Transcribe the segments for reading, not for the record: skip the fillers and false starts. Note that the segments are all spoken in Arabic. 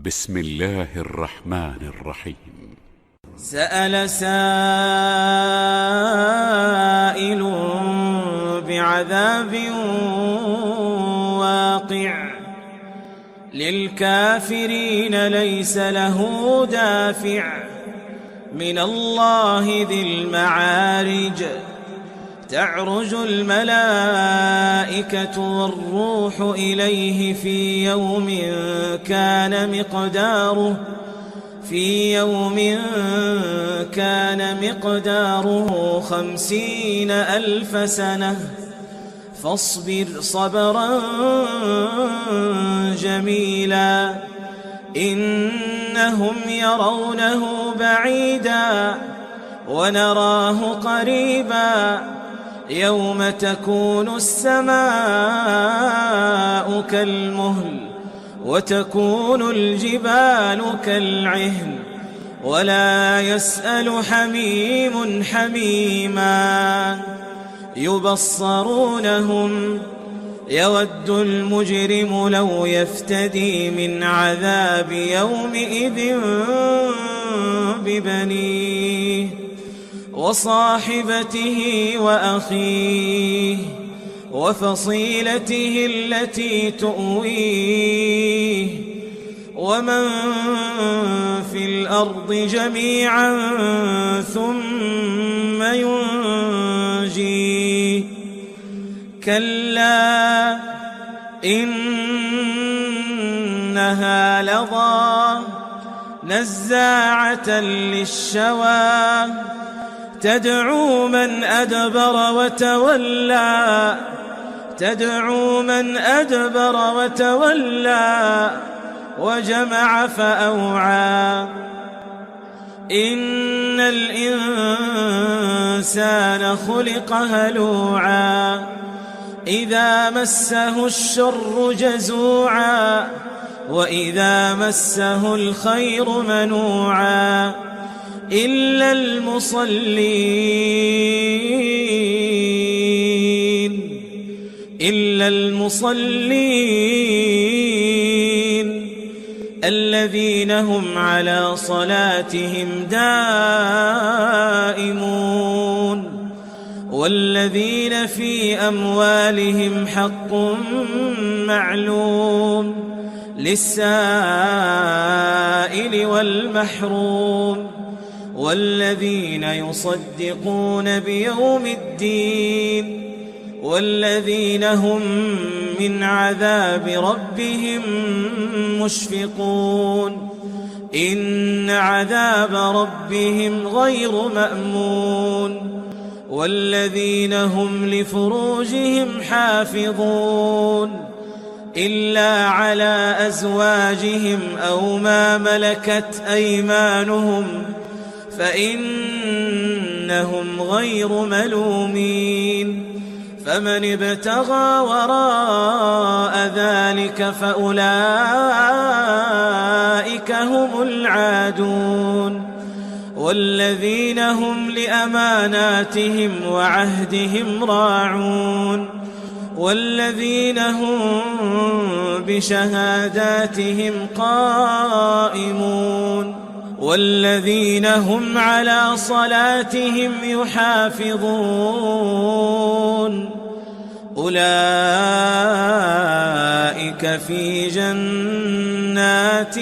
بسم الله الرحمن الرحيم. سأل سائل بعذاب واقع للكافرين ليس له دافع من الله ذي المعارج تعرج الملائكة والروح إليه في يوم كان مقداره 50,000 سنة فاصبر صبرا جميلا إنهم يرونه بعيدا ونراه قريبا يوم تكون السماء كالمهل وتكون الجبال كالعهن ولا يسأل حميم حميما يبصرونهم يود المجرم لو يفتدي من عذاب يومئذ ببنيه وصاحبته وأخيه وفصيلته التي تؤويه ومن في الأرض جميعا ثم ينجيه كلا إنها لظى نزاعة للشوى تدعو من أدبر وتولى وجمع فأوعى إن الإنسان خلق هلوعا إذا مسه الشر جزوعا وإذا مسه الخير منوعا إلا المصلين الذين هم على صلاتهم دائمون والذين في أموالهم حق معلوم للسائل والمحروم والذين يصدقون بيوم الدين والذين هم من عذاب ربهم مشفقون إن عذاب ربهم غير مأمون والذين هم لفروجهم حافظون إلا على أزواجهم أو ما ملكت أيمانهم فإنهم غير ملومين فمن ابتغى وراء ذلك فأولئك هم العادون والذين هم لأماناتهم وعهدهم راعون والذين هم بشهاداتهم قائمون والذين هم على صلاتهم يحافظون أولئك في جنات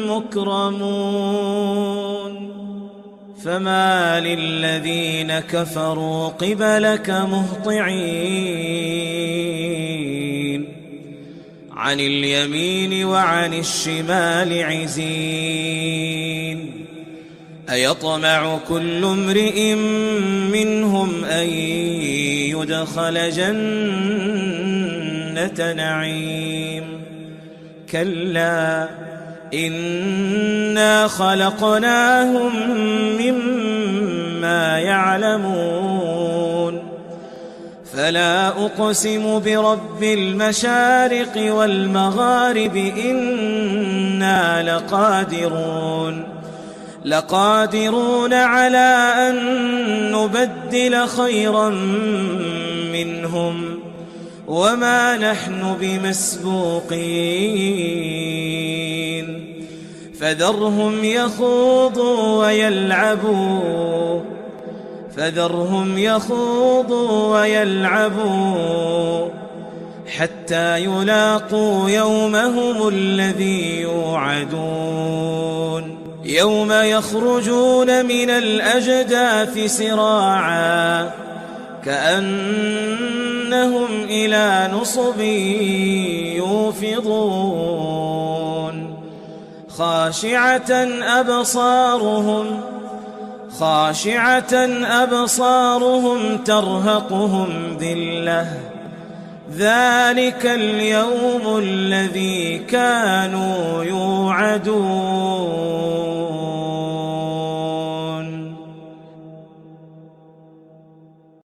مكرمون فما للذين كفروا قبلك مهطعين عن اليمين وعن الشمال عزين أيطمع كل امرئ منهم أن يدخل جنة نعيم كلا إنا خلقناهم مما يعلمون فلا أقسم برب المشارق والمغارب إنا لقادرون على أن نبدل خيرا منهم وما نحن بمسبوقين فذرهم يخوضوا ويلعبوا حتى يلاقوا يومهم الذي يوعدون يوم يخرجون من الأجداث سراعا كأنهم إلى نصب يوفضون خاشعة أبصارهم ترهقهم ذلة ذلك اليوم الذي كانوا يوعدون